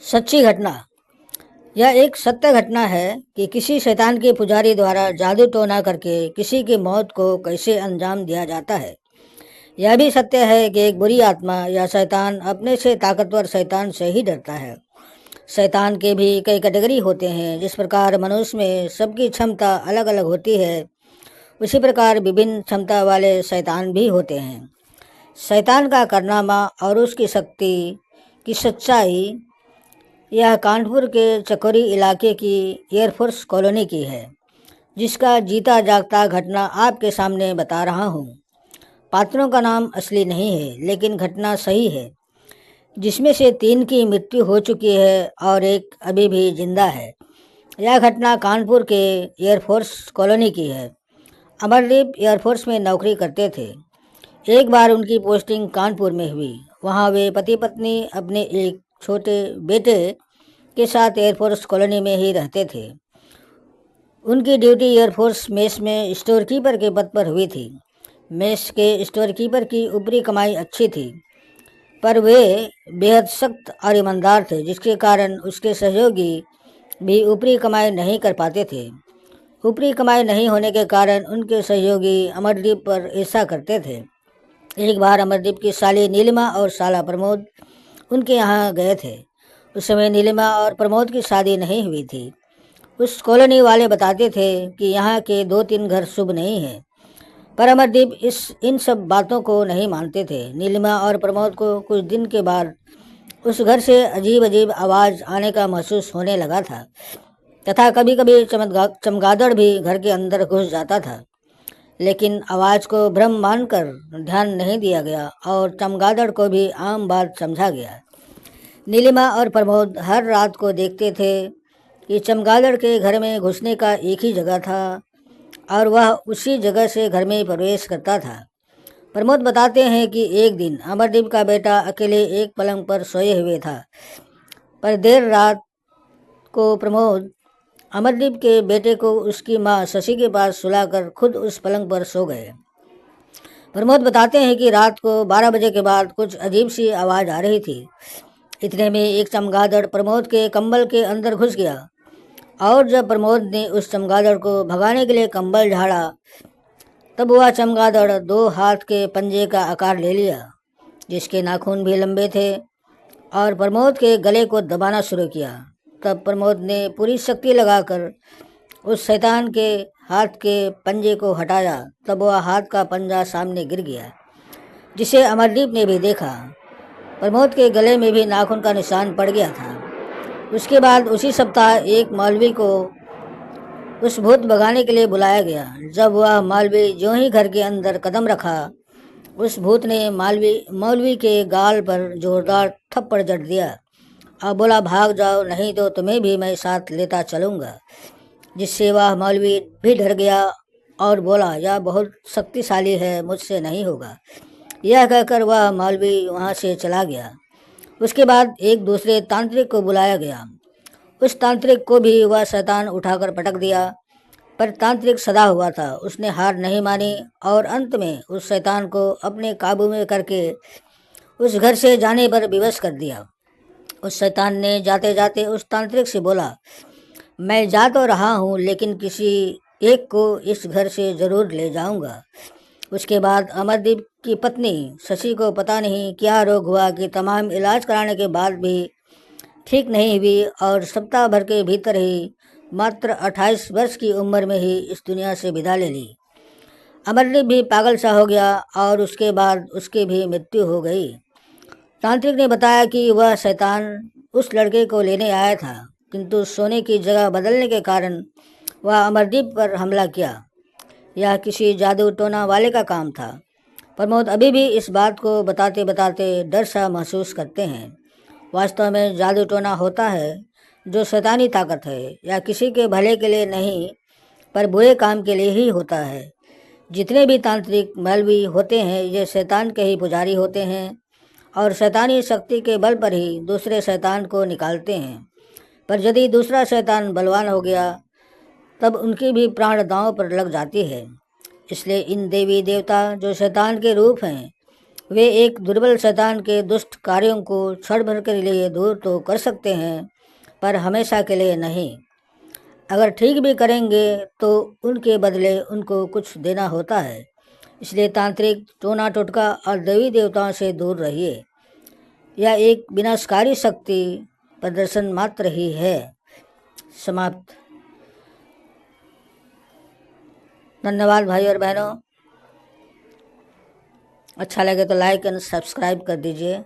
सच्ची घटना। यह एक सत्य घटना है कि किसी शैतान के पुजारी द्वारा जादू टोना करके किसी की मौत को कैसे अंजाम दिया जाता है। यह भी सत्य है कि एक बुरी आत्मा या शैतान अपने से ताकतवर शैतान से ही डरता है। शैतान के भी कई कैटेगरी होते हैं। जिस प्रकार मनुष्य में सबकी क्षमता अलग अलग होती है, उसी प्रकार विभिन्न क्षमता वाले शैतान भी होते हैं। शैतान का कारनामा और उसकी शक्ति की सच्चाई यह कानपुर के चकोरी इलाके की एयरफोर्स कॉलोनी की है, जिसका जीता जागता घटना आपके सामने बता रहा हूँ। पात्रों का नाम असली नहीं है, लेकिन घटना सही है, जिसमें से 3 की मृत्यु हो चुकी है और एक अभी भी जिंदा है। यह घटना कानपुर के एयरफोर्स कॉलोनी की है। अमरदीप एयरफोर्स में नौकरी करते थे। एक बार उनकी पोस्टिंग कानपुर में हुई। वहाँ वे पति पत्नी अपने एक छोटे बेटे के साथ एयरफोर्स कॉलोनी में ही रहते थे। उनकी ड्यूटी एयरफोर्स मेस में स्टोर कीपर के पद पर हुई थी। मेस के स्टोर कीपर की ऊपरी कमाई अच्छी थी, पर वे बेहद सख्त और ईमानदार थे, जिसके कारण उसके सहयोगी भी ऊपरी कमाई नहीं कर पाते थे। ऊपरी कमाई नहीं होने के कारण उनके सहयोगी अमरदीप पर ईर्ष्या करते थे। एक बार अमरदीप की साली नीलिमा और साला प्रमोद उनके यहाँ गए थे। उस समय नीलिमा और प्रमोद की शादी नहीं हुई थी। उस कॉलोनी वाले बताते थे कि यहाँ के 2-3 घर शुभ नहीं हैं, पर अमरदीप इन सब बातों को नहीं मानते थे। नीलिमा और प्रमोद को कुछ दिन के बाद उस घर से अजीब अजीब आवाज़ आने का महसूस होने लगा था, तथा कभी कभी चमगादड़ भी घर के अंदर घुस जाता था। लेकिन आवाज़ को भ्रम मानकर ध्यान नहीं दिया गया और चमगादड़ को भी आम बात समझा गया। नीलिमा और प्रमोद हर रात को देखते थे कि चमगादड़ के घर में घुसने का एक ही जगह था और वह उसी जगह से घर में प्रवेश करता था। प्रमोद बताते हैं कि एक दिन अमरदीप का बेटा अकेले एक पलंग पर सोए हुए था, पर देर रात को प्रमोद अमरदीप के बेटे को उसकी माँ शशि के पास सुलाकर खुद उस पलंग पर सो गए। प्रमोद बताते हैं कि रात को 12 बजे के बाद कुछ अजीब सी आवाज़ आ रही थी। इतने में एक चमगादड़ प्रमोद के कंबल के अंदर घुस गया, और जब प्रमोद ने उस चमगादड़ को भगाने के लिए कंबल झाड़ा, तब वह चमगादड़ 2 हाथ के पंजे का आकार ले लिया, जिसके नाखून भी लंबे थे, और प्रमोद के गले को दबाना शुरू किया। तब प्रमोद ने पूरी शक्ति लगाकर उस शैतान के हाथ के पंजे को हटाया। तब वह हाथ का पंजा सामने गिर गया, जिसे अमरदीप ने भी देखा। प्रमोद के गले में भी नाखून का निशान पड़ गया था। उसके बाद उसी सप्ताह एक मौलवी को उस भूत भगाने के लिए बुलाया गया। जब वह मौलवी ज्यों ही घर के अंदर कदम रखा, उस भूत ने मौलवी के गाल पर जोरदार थप्पड़ जड़ दिया और बोला, भाग जाओ, नहीं तो तुम्हें भी मैं साथ लेता चलूँगा। जिससे वह मौलवी भी डर गया और बोला, यह बहुत शक्तिशाली है, मुझसे नहीं होगा। यह कहकर वह मौलवी वहाँ से चला गया। उसके बाद एक दूसरे तांत्रिक को बुलाया गया। उस तांत्रिक को भी वह शैतान उठाकर पटक दिया, पर तांत्रिक सदा हुआ था। उसने हार नहीं मानी और अंत में उस शैतान को अपने काबू में करके उस घर से जाने पर विवश कर दिया। उस शैतान ने जाते जाते उस तांत्रिक से बोला, मैं जा तो रहा हूँ, लेकिन किसी एक को इस घर से ज़रूर ले जाऊँगा। उसके बाद अमरदीप की पत्नी शशि को पता नहीं क्या रोग हुआ कि तमाम इलाज कराने के बाद भी ठीक नहीं हुई और सप्ताह भर के भीतर ही मात्र 28 वर्ष की उम्र में ही इस दुनिया से विदा ले ली। अमरदीप भी पागल सा हो गया और उसके बाद उसकी भी मृत्यु हो गई। तांत्रिक ने बताया कि वह शैतान उस लड़के को लेने आया था, किंतु सोने की जगह बदलने के कारण वह अमरदीप पर हमला किया। यह किसी जादू टोना वाले का काम था। प्रमोद अभी भी इस बात को बताते बताते डर सा महसूस करते हैं। वास्तव में जादू टोना होता है जो शैतानी ताकत है, या किसी के भले के लिए नहीं, पर बुरे काम के लिए ही होता है। जितने भी तांत्रिक मौलवी होते हैं, ये शैतान के ही पुजारी होते हैं और शैतानी शक्ति के बल पर ही दूसरे शैतान को निकालते हैं। पर यदि दूसरा शैतान बलवान हो गया, तब उनकी भी प्राण दांव पर लग जाती है। इसलिए इन देवी देवता जो शैतान के रूप हैं, वे एक दुर्बल शैतान के दुष्ट कार्यों को क्षण भर के लिए दूर तो कर सकते हैं, पर हमेशा के लिए नहीं। अगर ठीक भी करेंगे तो उनके बदले उनको कुछ देना होता है। इसलिए तांत्रिक, टोना टोटका और देवी देवताओं से दूर रहिए। यह एक विनाशकारी शक्ति प्रदर्शन मात्र ही है। समाप्त। धन्यवाद भाई और बहनों। अच्छा लगे तो लाइक एंड सब्सक्राइब कर दीजिए।